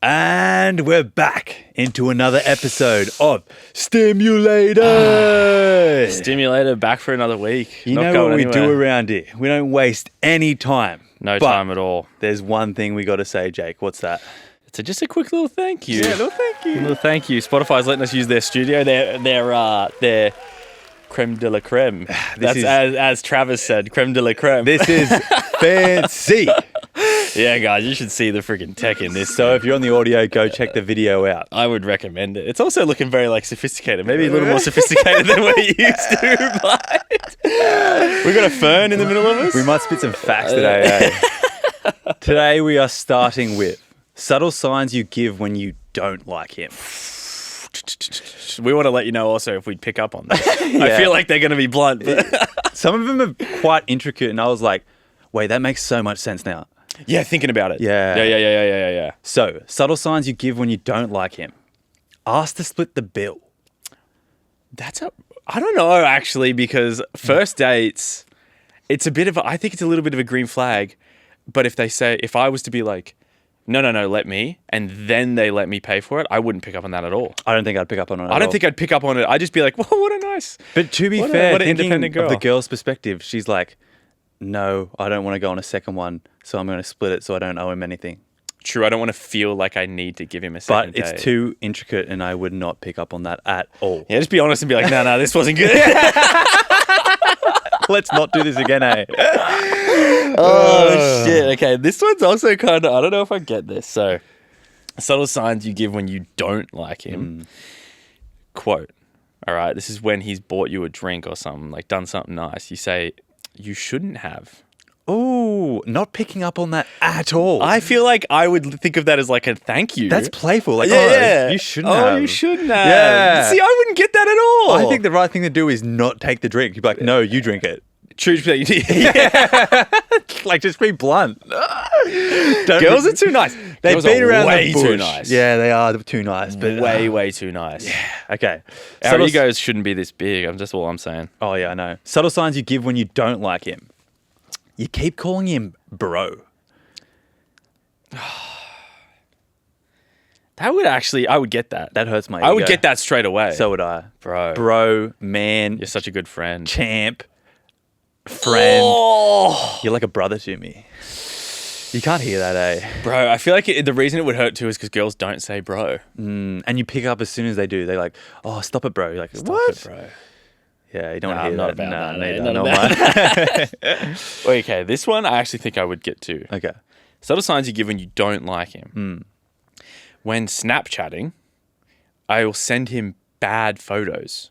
And we're back into another episode of Stimulator. Stimulator back for another week. You know what we do around here? We don't waste any time. No time at all. There's one thing we got to say, Jake. What's that? It's just a quick little thank you. Yeah, little thank you. Little thank you. Spotify's letting us use their studio. Their creme de la creme. As Travis said, creme de la creme. This is fancy. Yeah, guys, you should see the freaking tech in this. So if you're on the audio, go check the video out. I would recommend it. It's also looking very sophisticated. Maybe a little more sophisticated than we're used to. But we got a fern in the middle of us. We might spit some facts today. Today we are starting with subtle signs you give when you don't like him. We want to let you know also if we'd pick up on this. I feel like they're going to be blunt. But some of them are quite intricate, and I was like, wait, that makes so much sense now. Yeah, thinking about it. Yeah. So, subtle signs you give when you don't like him. Ask to split the bill. I don't know, actually, because first dates, I think it's a little bit of a green flag. But if I was to be like, no, let me, and then they let me pay for it, I wouldn't pick up on that at all. I don't think I'd pick up on it I don't think I'd pick up on it. I'd just be like, whoa, what a nice. But to be fair, thinking of the girl's perspective, she's like, no, I don't want to go on a second one, so I'm going to split it so I don't owe him anything. True, I don't want to feel like I need to give him a second date. But it's too intricate, and I would not pick up on that at all. Yeah, just be honest and be like, no, this wasn't good. Let's not do this again, eh? Oh, shit. Okay, this one's also kind of, I don't know if I get this. So, subtle signs you give when you don't like him. Quote, all right, this is when he's bought you a drink or something, like done something nice. You say, you shouldn't have. Oh, not picking up on that at all. I feel like I would think of that as like a thank you. That's playful. Like, you shouldn't have. Oh, you shouldn't have. Yeah. See, I wouldn't get that at all. I think the right thing to do is not take the drink. You'd be like, no, you drink it. True. Yeah. Like, just be blunt. Girls are too nice. They've been around way the bush. Too nice. Yeah, they are too nice. But way too nice. Yeah. Okay. Our egos shouldn't be this big. That's all I'm saying. Oh, yeah, I know. Subtle signs you give when you don't like him. You keep calling him bro. That would actually, I would get that. That hurts my ego. I would get that straight away. So would I. Bro, man. You're such a good friend. Champ. Friend. Oh. You're like a brother to me. You can't hear that, eh? Bro, I feel like the reason it would hurt too is because girls don't say bro. And you pick up as soon as they do. They're like, oh, stop it, bro. You're like, stop what? it, bro. Yeah, you don't want to hear that. Okay, this one I actually think I would get to. Okay. Subtle signs you give when you don't like him. When Snapchatting, I will send him bad photos.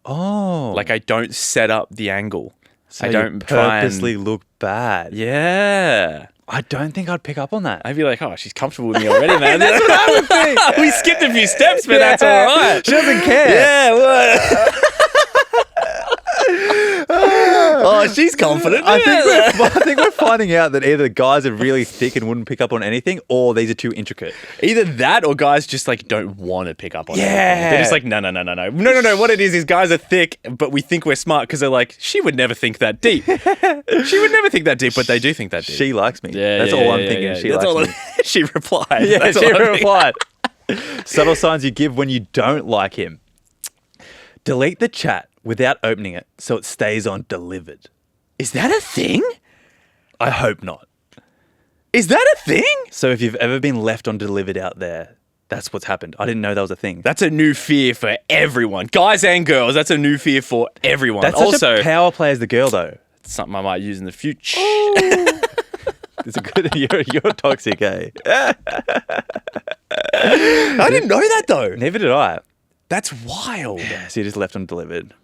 Oh. Like I don't set up the angle. So I don't purposely look bad. Yeah. I don't think I'd pick up on that. I'd be like, oh, she's comfortable with me already, man. That's what I would think. We skipped a few steps, but that's all right. She doesn't care. Yeah, well. Oh, she's confident. I think we're finding out that either guys are really thick and wouldn't pick up on anything, or these are too intricate. Either that, or guys just like don't want to pick up on anything. They're just like, no. What it is guys are thick, but we think we're smart because they're like, she would never think that deep. She would never think that deep, but they do think that deep. She likes me. Yeah, that's all I'm thinking. Yeah. She likes me. She replied. Yeah, that's she replied. Subtle signs you give when you don't like him. Delete the chat without opening it so it stays on delivered. Is that a thing? I hope not. Is that a thing? So if you've ever been left on delivered out there, that's what's happened. I didn't know that was a thing. That's a new fear for everyone. Guys and girls, that's a new fear for everyone. That's also, such a power play as the girl, though. It's something I might use in the future. It's a good. You're toxic, eh? I didn't know that, though. Never did I. That's wild. Yeah, so you just left undelivered.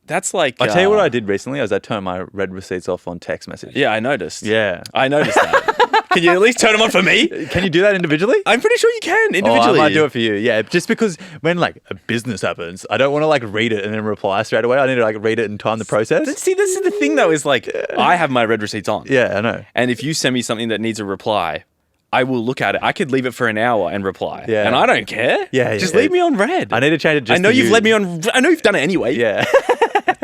That's like... I'll tell you what I did recently. I turned my red receipts off on text message. Yeah, I noticed. Yeah. I noticed that. Can you at least turn them on for me? Can you do that individually? I'm pretty sure you can individually. I might do it for you. Yeah, just because when like a business happens, I don't want to like read it and then reply straight away. I need to like read it and time the process. See, this is the thing though, is like I have my red receipts on. Yeah, I know. And if you send me something that needs a reply, I will look at it. I could leave it for an hour and reply. Yeah. And I don't care. Yeah. Just leave me on red. I need to change it just I know to you've you. led me on... I know you've done it anyway. Yeah.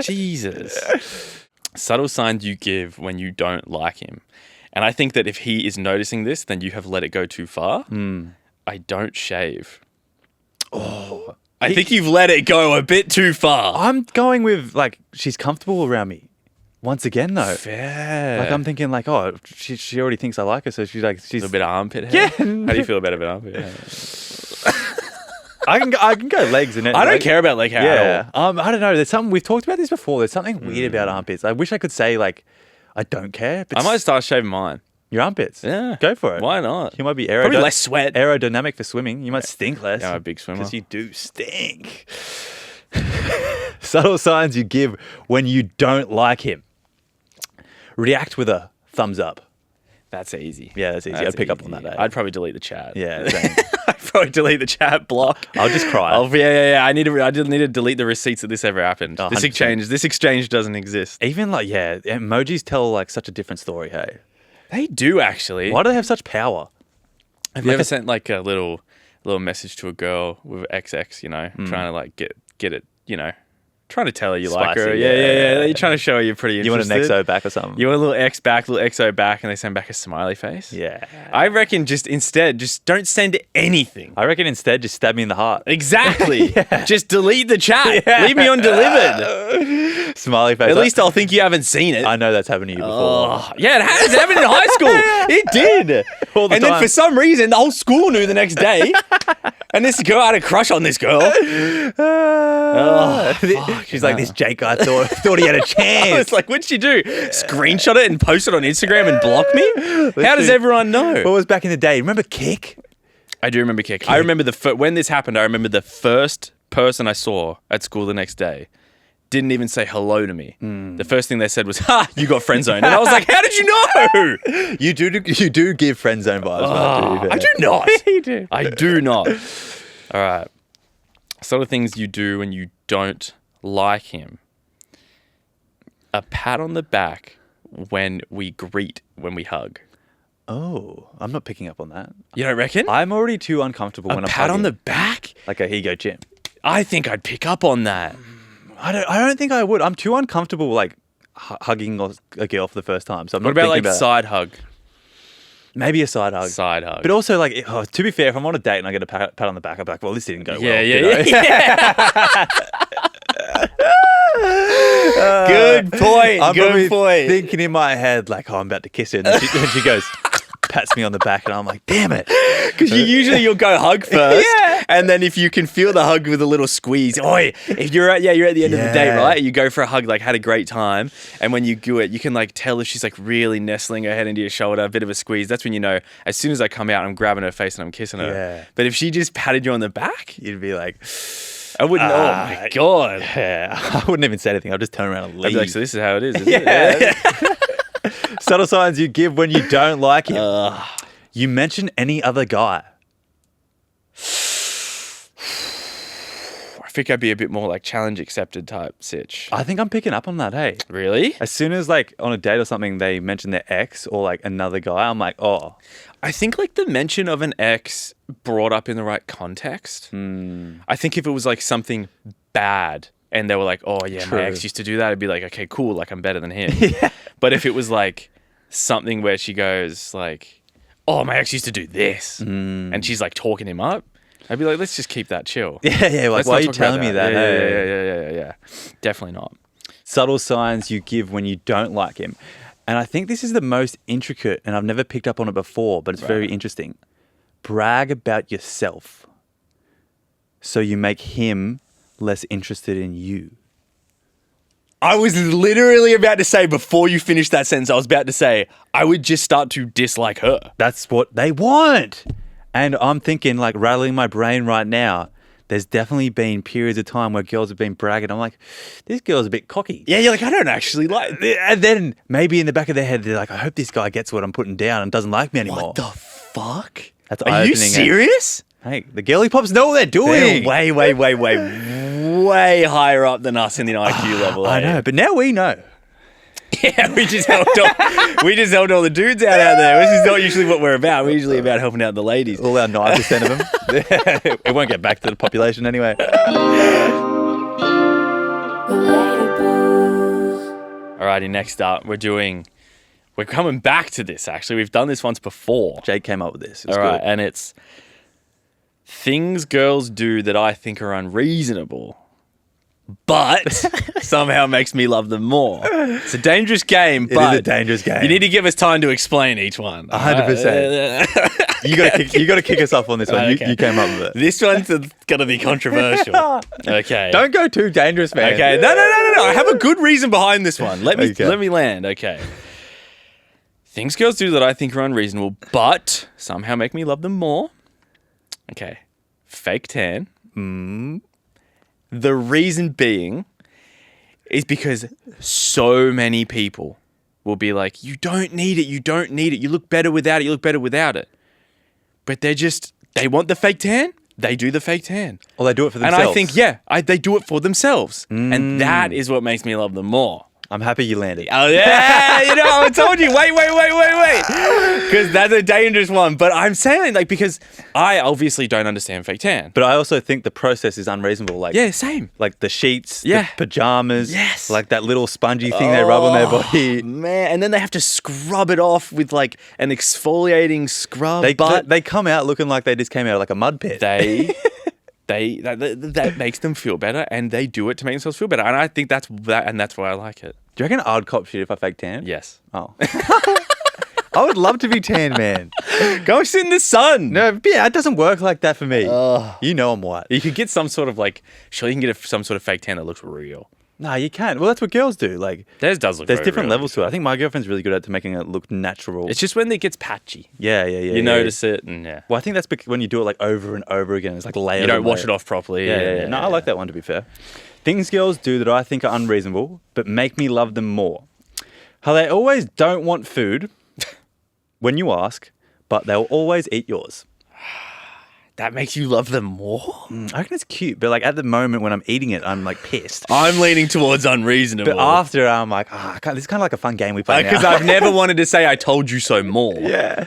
Jesus. Subtle signs you give when you don't like him. And I think that if he is noticing this, then you have let it go too far. I don't shave. Oh. I think you've let it go a bit too far. I'm going with, like, she's comfortable around me. Once again, though. Fair. Like, I'm thinking, like, oh, she already thinks I like her, so she's like... A little bit of armpit hair? Yeah. How do you feel about a bit of armpit hair? I can go legs and it. I don't care about leg hair at all. I don't know. There's something... We've talked about this before. There's something weird about armpits. I wish I could say, like, I don't care. But I might start shaving mine. Your armpits? Yeah. Go for it. Why not? You might be Probably less sweat. aerodynamic for swimming. You might stink less. Yeah, I'm a big swimmer. Because you do stink. Subtle signs you give when you don't like him. React with a thumbs up. That's easy. Yeah, that's easy. I'd pick up on that. I'd probably delete the chat. Yeah, same. I'd probably delete the chat block. I'll just cry. Yeah. I did need to delete the receipts that this ever happened. Oh, this 100%. exchange doesn't exist. Even like, emojis tell like such a different story, hey? They do actually. Why do they have such power? Have you ever sent like a little message to a girl with XX, trying to like get it, trying to tell her you like her. Spicy, Yeah. You're trying to show her you're pretty You want interested. an XO back or something? You want a little X back, little XO back, and they send back a smiley face? Yeah. I reckon just don't send anything. I reckon instead just stab me in the heart. Exactly. Just delete the chat. Leave me undelivered. Smiley face. At least I'll think you haven't seen it. I know that's happened to you before. Oh, yeah, it has. It happened in high school. It did. All the and then time. for some reason, the whole school knew the next day. And this girl had a crush on this girl. She's like, this Jake guy thought he had a I chance. was like, what'd she do? Screenshot it and post it on Instagram and block me? How does everyone know? What was back in the day? Remember Kick? I do remember Kick. I remember when this happened, I remember the first person I saw at school the next day didn't even say hello to me. The first thing they said was, "Ha, you got friend zoned." And I was like, "How did you know?" You do give friend zone vibes. I do not. You do. I do not. All right. Sort of things you do when you don't like him. A pat on the back when we hug. Oh, I'm not picking up on that. You don't reckon? I'm already too uncomfortable when I'm pat on hugging. the back? Like a here you go, Jim. I think I'd pick up on that. I don't think I would. I'm too uncomfortable like hugging a girl for the first time. So I'm What not about thinking like side hug? maybe a side hug. Side hug. But also like to be fair, if I'm on a date and I get a pat on the back, I'm like, well, this didn't go well. Yeah. Uh, Good point. I'm Good probably point. thinking in my head like, oh, I'm about to kiss her, and then she goes, pats me on the back, and I'm like, damn it. Because you'll go hug first, Yeah. and then if you can feel the hug with a little squeeze, if you're at the end of the day, Yeah. right? You go for a hug, like had a great time, and when you do it, you can like tell if she's like really nestling her head into your shoulder, a bit of a squeeze. That's when you know. As soon as I come out, I'm grabbing her face and I'm kissing her. Yeah. But if she just patted you on the back, You'd be like, I wouldn't. Oh my god! yeah. I wouldn't even say anything. I'll just turn around and I'd leave. be like, so this is how it is. Isn't it? Subtle signs you give when you don't like him. You mention any other guy. I think I'd be a bit more like challenge accepted type sitch. I think I'm picking up on that, hey. Really? As soon as like on a date or something, they mention their ex or like another guy, I'm like, oh. I think like the mention of an ex brought up in the right context. I think if it was like something bad and they were like, oh yeah, True. my ex used to do that, I'd be like, okay, cool, like I'm better than him. But if it was like something where she goes like, oh, my ex used to do this, and she's like talking him up, I'd be like, let's just keep that chill. Yeah, like, Let's why not are you talk telling about me that? Hey. Yeah. Definitely not. Subtle signs you give when you don't like him. And I think this is the most intricate, and I've never picked up on it before, but it's very interesting. Brag about yourself so you make him less interested in you. I was literally about to say, before you finished that sentence, I was about to say, I would just start to dislike her. That's what they want. And I'm thinking, like, rattling my brain right now, there's definitely been periods of time where girls have been bragging. I'm like, this girl's a bit cocky. Yeah, you're like, I don't actually like. And then maybe in the back of their head, they're like, I hope this guy gets what I'm putting down and doesn't like me anymore. What the fuck? That's Are you eye-opening. serious? Hey, the girly pops know what they're doing. They're way higher up than us in the IQ level. I know, but now we know. Yeah, we just helped all the dudes out there, which is not usually what we're about. We're usually about helping out the ladies. All our 9% of them. It won't get back to the population anyway. Alrighty, next up, we're coming back to this, actually. We've done this once before. Jake came up with this. It was All right, good. and it's Things girls do that I think are unreasonable, but somehow makes me love them more. It's a dangerous game, but It is a dangerous game. you need to give us time to explain each one. 100%. You got to kick us off on this one. Okay. You came up with it. This one's going to be controversial. Okay. Don't go too dangerous, man. Okay. No. I have a good reason behind this one. Let me land. Okay. Things girls do that I think are unreasonable, but somehow make me love them more. Okay. Fake tan. The reason being is because so many people will be like, you don't need it. You don't need it. You look better without it. You look better without it. But they want the fake tan. They do the fake tan. Or they do it for themselves. And I think, they do it for themselves. And that is what makes me love them more. I'm happy you landed. Oh, yeah. I told you. Wait. Because that's a dangerous one. But I'm saying, because I obviously don't understand fake tan. But I also think the process is unreasonable. Yeah, same. Like the sheets, Yeah. the pajamas, Yes. like that little spongy thing they rub on their body. Man, and then they have to scrub it off with an exfoliating scrub. They come out looking like they just came out of like a mud pit. That makes them feel better, and they do it to make themselves feel better. And I think that's why I like it. Do you reckon I'd cop shit if I fake tan? Yes. Oh. I would love to be tan, man. Go sit in the sun. No, but yeah, it doesn't work like that for me. You know I'm white. You could get some sort of sure, you can get some sort of fake tan that looks real. No, you can't. Well, that's what girls do. Theirs does look There's very different real. levels to it. I think my girlfriend's really good at making it look natural. It's just when it gets patchy. Yeah. You notice it, and yeah. Well, I think that's when you do it over and over again. It's like layers. You don't and wash layers. it off properly. Yeah. No, I like that one, to be fair. Things girls do that I think are unreasonable, but make me love them more. How they always don't want food when you ask, but they'll always eat yours. That makes you love them more? I reckon it's cute, but at the moment when I'm eating it, I'm pissed. I'm leaning towards unreasonable. But after, I'm like, this is kind of like a fun game we play now. Because I've never wanted to say I told you so more. Yeah.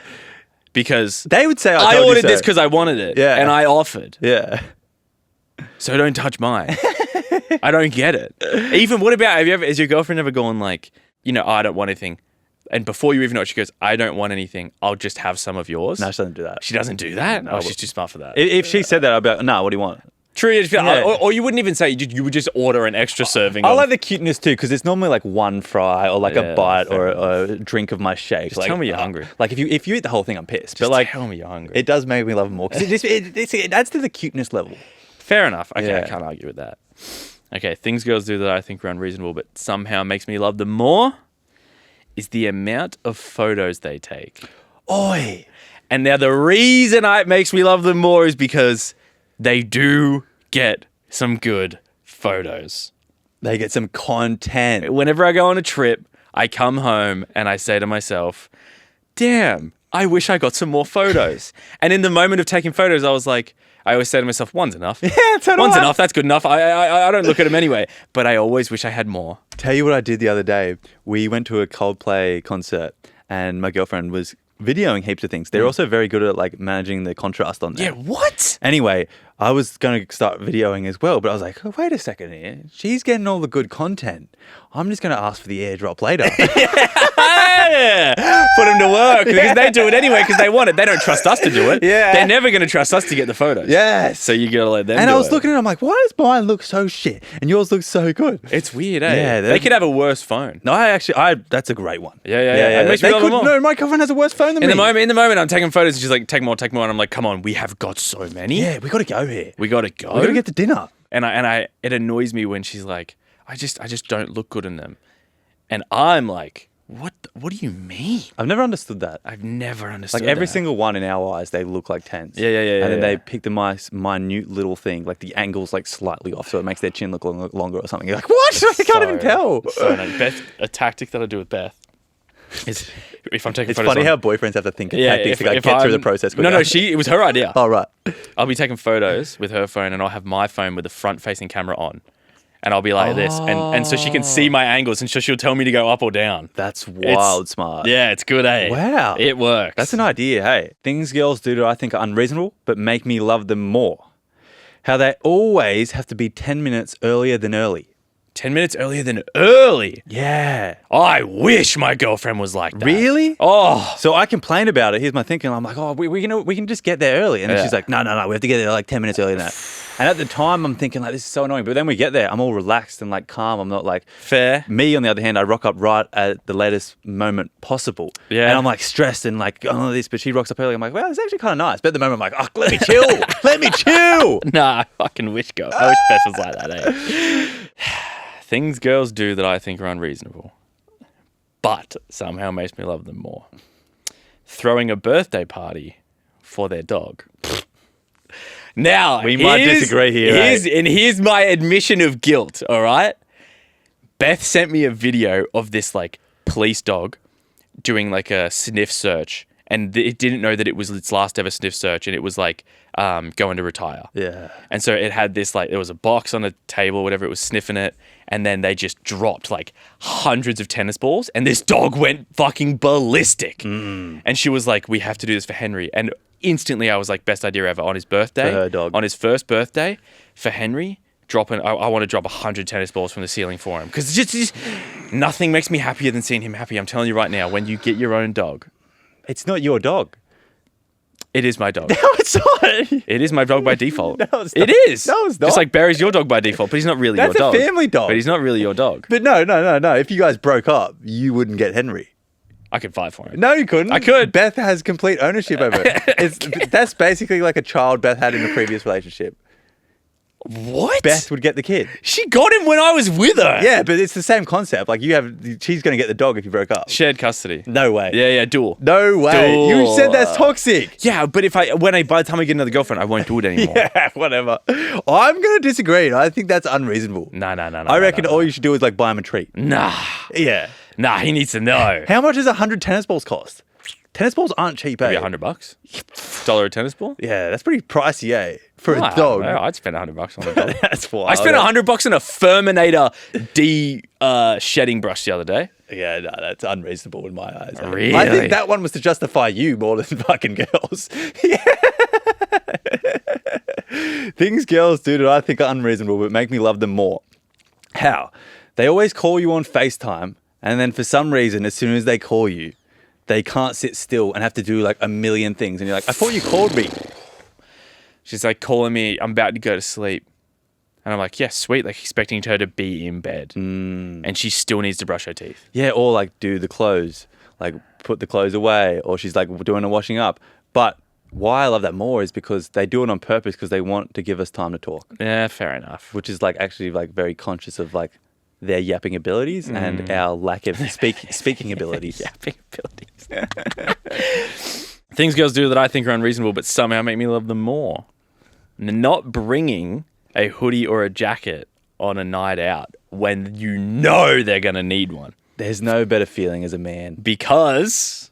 Because They would say I told you ordered so. this because I wanted it. Yeah. And I offered. Yeah. So don't touch mine. I don't get it. Even, what about, has your girlfriend ever gone I don't want anything. And before you even know it, she goes, I don't want anything. I'll just have some of yours. No, she doesn't do that. She doesn't do that? No, she's too smart for that. If she said that, I'd be like, no, what do you want? True. Yeah. Or you wouldn't even say, you would just order an extra serving. I like the cuteness too, because it's normally one fry or Yeah, a bite fair or a drink of my shake. Just tell me you're hungry. If you eat the whole thing, I'm pissed. Just but tell me you're hungry. It does make me love them more because it adds to the cuteness level. Fair enough. Okay, Yeah. I can't argue with that. Okay, things girls do that I think are unreasonable, but somehow makes me love them more is the amount of photos they take. Oi! And now the reason it makes me love them more is because they do get some good photos. They get some content. Whenever I go on a trip, I come home and I say to myself, damn, I wish I got some more photos. And in the moment of taking photos, I always say to myself, one's enough. Yeah, totally. One's enough. That's good enough. I don't look at them anyway. But I always wish I had more. Tell you what I did the other day. We went to a Coldplay concert and my girlfriend was videoing heaps of things. They're also very good at managing the contrast on there. Yeah, what? Anyway, I was going to start videoing as well, but I was like, oh, wait a second here. She's getting all the good content. I'm just going to ask for the airdrop later. Yeah. Put them to work because they do it anyway because they want it. They don't trust us to do it. Yeah. They're never going to trust us to get the photos. Yes. So you got to let them And do I was it. looking at it, I'm like, why does mine look so shit and yours looks so good? It's weird, eh? Yeah, they could have a worse phone. No, that's a great one. Yeah. It makes me love them more. No, my girlfriend has a worse phone than me. In the moment, I'm taking photos and she's like, take more. And I'm like, come on, we have got so many. Yeah, we got to go here. We got to go. We got to get to dinner. And it annoys me when she's like, I just don't look good in them. And I'm like, what do you mean? I've never understood that. I've never understood Every that. single one in our eyes, they look like tens. Yeah. And then yeah. they pick the minute little thing, the angle's slightly off, so it makes their chin look longer or something. You're like, what? I can't even tell. So no, Beth, a tactic that I do with Beth is if I'm taking It's photos. funny how boyfriends have to think of tactics to get through the process. No, it was her idea. Oh, right. I'll be taking photos with her phone and I'll have my phone with the front-facing camera on. And I'll be like this. And so she can see my angles and so she'll tell me to go up or down. That's wild smart. Yeah, it's good, eh? Wow. It works. That's an idea, hey. Things girls do that I think are unreasonable, but make me love them more. How they always have to be 10 minutes earlier than early. 10 minutes earlier than early. Yeah. I wish my girlfriend was like that. Really? Oh. So I complain about it. Here's my thinking. I'm like, oh, we can just get there early. And then she's like, no, we have to get there like 10 minutes earlier than that. And at the time, I'm thinking like, this is so annoying. But then we get there, I'm all relaxed and like calm. I'm not like Fair. Me, on the other hand, I rock up right at the latest moment possible. Yeah. And I'm like stressed and like, oh, this. But she rocks up early. I'm like, well, it's actually kind of nice. But at the moment, I'm like, oh, let me chill. Let me chill. Nah, I fucking wish girl. I wish Beth was like that, eh? Things girls do that I think are unreasonable, but somehow makes me love them more. Throwing a birthday party for their dog. Now, We might disagree here, And here's my admission of guilt, all right? Beth sent me a video of this, like, police dog doing, like, a sniff search, and it didn't know that it was its last ever sniff search, and it was, like, going to retire. Yeah. And so it had this, like, there was a box on a table, whatever, it was sniffing it, and then they just dropped, like, hundreds of tennis balls, and this dog went fucking ballistic. And she was like, we have to do this for Henry. And instantly I was like, best idea ever. On his birthday, For her dog. on his first birthday, for Henry, I want to drop 100 tennis balls from the ceiling for him. Because just nothing makes me happier than seeing him happy. I'm telling you right now, when you get your own dog. It's not your dog. It is my dog. No, it's not. It is my dog by default. No, it's not. It is. No, it's not. Just like Barry's your dog by default, but he's not really That's your dog. a family dog. But he's not really your dog. But no. If you guys broke up, you wouldn't get Henry. I could fight for him. No, you couldn't. I could. Beth has complete ownership over it. That's basically like a child Beth had in a previous relationship. What? Beth would get the kid. She got him when I was with her. Yeah, but it's the same concept. Like she's going to get the dog if you broke up. Shared custody. No way. Yeah, dual. No way. Dual. You said that's toxic. Yeah, but by the time I get another girlfriend, I won't do it anymore. Yeah, whatever. I'm going to disagree. I think that's unreasonable. No. I reckon all you should do is like buy him a treat. Nah. Yeah. Nah, he needs to know. How much does 100 tennis balls cost? Tennis balls aren't cheap, eh? Maybe $100? Dollar a tennis ball? Yeah, that's pretty pricey, eh? For a Nah, dog. no, I'd spend $100 on a dog. That's why. I spent $100 on a Furminator shedding brush the other day. Yeah, no, that's unreasonable in my eyes. eh? Really? I think that one was to justify you more than fucking girls. Yeah. Things girls do that I think are unreasonable but make me love them more. How? They always call you on FaceTime, and then for some reason, as soon as they call you, they can't sit still and have to do like a million things. And you're like, I thought you called me. She's like calling me, I'm about to go to sleep. And I'm like, yeah, sweet. Like expecting her to be in bed. And she still needs to brush her teeth. Yeah, or like do the clothes, like put the clothes away, or she's like doing the washing up. But why I love that more is because they do it on purpose because they want to give us time to talk, Yeah, fair enough. which is like actually like very conscious of like their yapping abilities and our lack of speaking abilities. Yapping abilities. Things girls do that I think are unreasonable, but somehow make me love them more. Not bringing a hoodie or a jacket on a night out when you know they're going to need one. There's no better feeling as a man. Because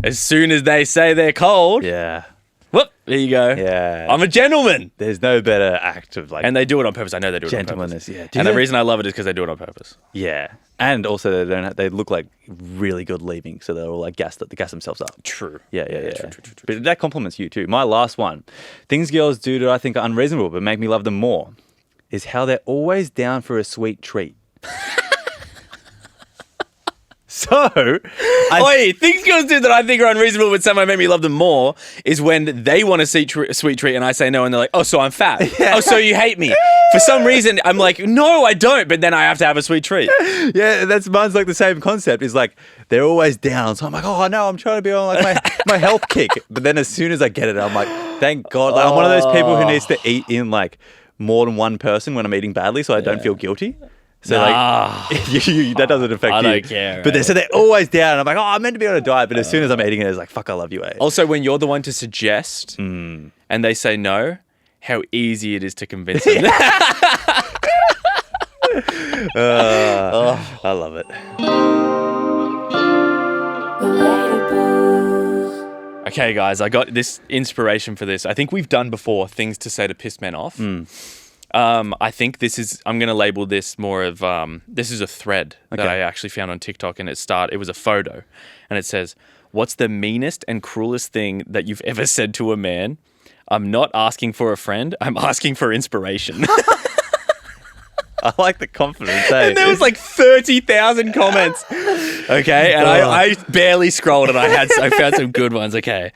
as soon as they say they're cold, Yeah. whoop, there you go. Yeah. I'm a gentleman. There's no better act of like And they do it on purpose. I know they do it on gentleness. purpose. Yeah. Do And the they? reason I love it is because they do it on purpose. Yeah. And also they look like really good leaving, so they're all like gas themselves up. True. Yeah. True. But that compliments you too. My last one. Things girls do that I think are unreasonable but make me love them more is how they're always down for a sweet treat. So, Things girls do that I think are unreasonable but somehow make me love them more is when they want a sweet treat and I say no and they're like, oh, so I'm fat. Oh, so you hate me. For some reason, I'm like, no, I don't. But then I have to have a sweet treat. yeah, mine's like the same concept. Is like they're always down. So I'm like, oh no, I'm trying to be on like my health kick. But then as soon as I get it, I'm like, thank God. Like, I'm one of those people who needs to eat in like more than one person when I'm eating badly, so I don't feel guilty. So that doesn't affect you. I don't care. But they're always down. And I'm like, oh, I'm meant to be on a diet. But as soon as I'm eating it, it's like, fuck, I love you, eh? Also, when you're the one to suggest and they say no, how easy it is to convince them. I love it. Okay, guys, I got this inspiration for this. I think we've done before things to say to piss men off. I think I'm going to label this more of, this is a thread that I actually found on TikTok and it was a photo and it says, what's the meanest and cruelest thing that you've ever said to a man? I'm not asking for a friend. I'm asking for inspiration. I like the confidence. Hey? And there was like 30,000 comments. Okay, and I barely scrolled, and I found some good ones. Okay,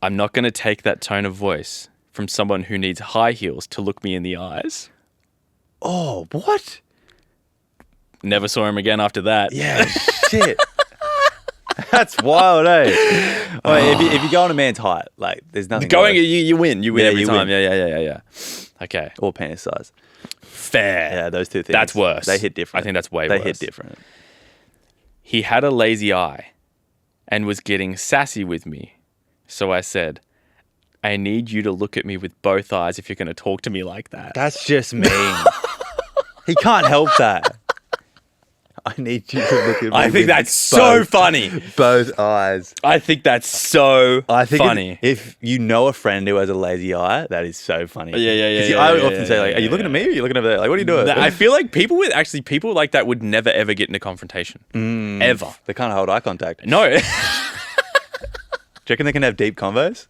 I'm not going to take that tone of voice from someone who needs high heels to look me in the eyes. Oh, what? Never saw him again after that. Yeah, shit. That's wild, eh? If you go on a man's height, like, there's nothing. You win. You win every time. win. Yeah. Okay. Or penis size. Fair. Yeah, those two things. That's worse. They hit different. I think that's way worse. They hit different. He had a lazy eye and was getting sassy with me. So I said, I need you to look at me with both eyes if you're going to talk to me like that. That's just mean. He can't help that. I need you to look at me. I think that's so funny. Both eyes. I think that's so funny. If you know a friend who has a lazy eye, that is so funny. Yeah. I would often say, like, are you looking at me or are you looking over there? Like, what are you doing? I feel like people like that would never, ever get into confrontation. Ever. They can't hold eye contact. No. Do you reckon they can have deep convos?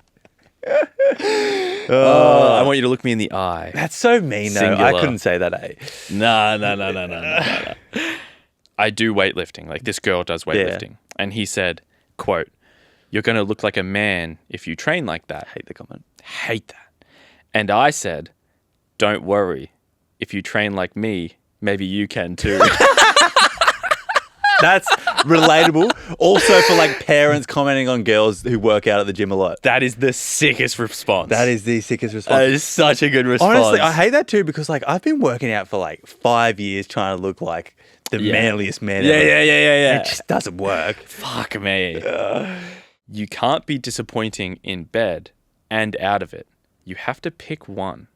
I want you to look me in the eye. That's so mean, though. Singular. I couldn't say that, eh? No. I do weightlifting. Like, this girl does weightlifting. Yeah. And he said, quote, you're going to look like a man if you train like that. Hate the comment. Hate that. And I said, don't worry. If you train like me, maybe you can too. That's relatable. Also for, like, parents commenting on girls who work out at the gym a lot. That is the sickest response. That is the sickest response. That is such a good response. Honestly, I hate that too because, like, I've been working out for like 5 years trying to look like the manliest man ever. Yeah. It just doesn't work. Fuck me. You can't be disappointing in bed and out of it. You have to pick one.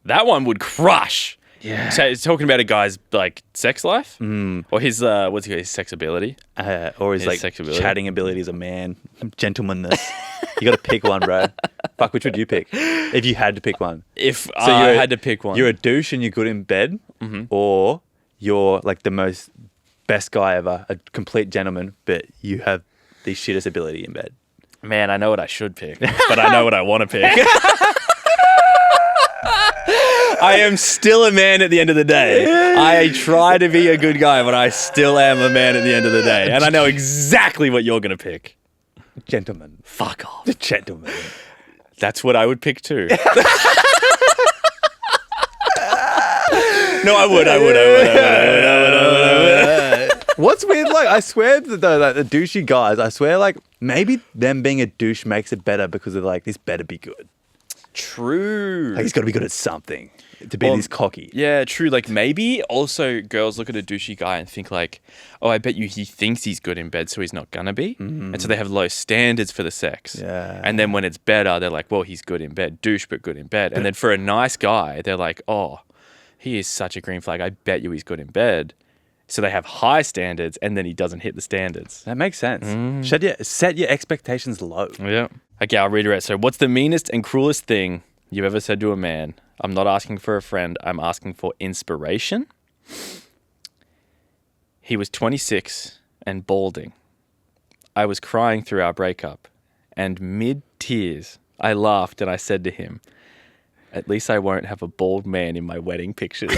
That one would crush. Yeah. So it's talking about a guy's, like, sex life? Or his, what's he got, his sex ability? Or his like, chatting ability as a man. Gentlemanness. You got to pick one, bro. Fuck, which would you pick? If you had to pick one. If I had to pick one. You're a douche and you're good in bed, or you're, like, the best guy ever, a complete gentleman, but you have the shittest ability in bed. Man, I know what I should pick, but I know what I want to pick. I am still a man at the end of the day. I try to be a good guy, but I still am a man at the end of the day. And I know exactly what you're going to pick. Gentleman. Fuck off. The gentleman. That's what I would pick too. No, I would. What's weird, like, I swear that the douchey guys, I swear, like, maybe them being a douche makes it better because they're like, this better be good. True. Like, he's got to be good at something to be this cocky. Yeah, true. Like, maybe also girls look at a douchey guy and think like, oh, I bet you he thinks he's good in bed, so he's not gonna be. And so they have low standards for the sex. Yeah. And then when it's better, they're like, well, he's good in bed. Douche, but good in bed. And then for a nice guy, they're like, oh, he is such a green flag. I bet you he's good in bed. So they have high standards, and then he doesn't hit the standards. That makes sense. Set your expectations low. Yeah. Okay, I'll reiterate. So what's the meanest and cruelest thing you've ever said to a man? I'm not asking for a friend. I'm asking for inspiration. He was 26 and balding. I was crying through our breakup, and mid-tears, I laughed and I said to him, at least I won't have a bald man in my wedding pictures.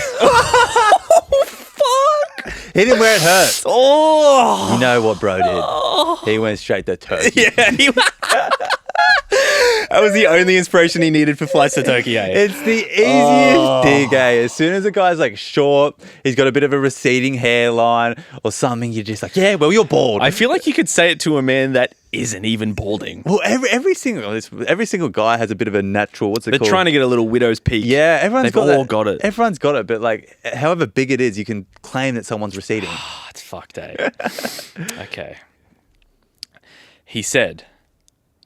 Hit him where it hurts. Oh, you know what bro did? He went straight to Turkey. Yeah, that was the only inspiration he needed for flights to Tokyo. It's the easiest dig, eh? As soon as a guy's like short, he's got a bit of a receding hairline or something, you're just like, yeah, well, you're bald. I feel like you could say it to a man that isn't even balding. Well, every single guy has a bit of a natural, what's it called? They're trying to get a little widow's peak. Yeah, everyone's got it. Everyone's got it, but like, however big it is, you can claim that someone's receding. It's fucked, eh? Okay. He said,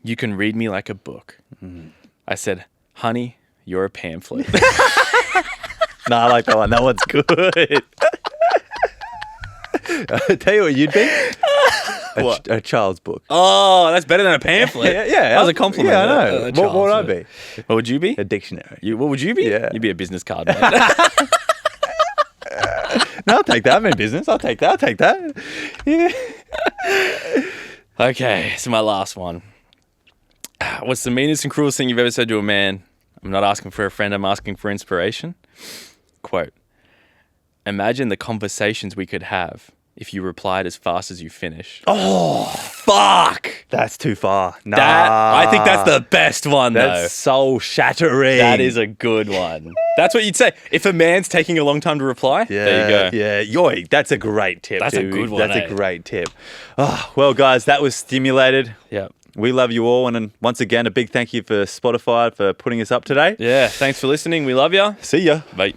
you can read me like a book. I said, honey, you're a pamphlet. No, I like that one. That one's good. I'll tell you what you'd be. A child's book. Oh, that's better than a pamphlet. Yeah. That was a compliment. Yeah, I know. What would I be? What would you be? A dictionary. What would you be? Yeah. You'd be a business card, mate. No, I'll take that. I'm in business. I'll take that. Yeah. Okay, so my last one. What's the meanest and cruelest thing you've ever said to a man? I'm not asking for a friend. I'm asking for inspiration. Quote, imagine the conversations we could have if you replied as fast as you finish. Oh, Fuck! that's too far. Nah. I think that's the best one, though. That's soul shattering. That is a good one. That's what you'd say. If a man's taking a long time to reply, there you go. Yeah, yoy, that's a great tip. That's a dude. good one, That's eh? a great tip. Oh, well, guys, that was stimulated. Yeah. We love you all. And once again, a big thank you for Spotify for putting us up today. Yeah. Thanks for listening. We love you. See ya. Bye.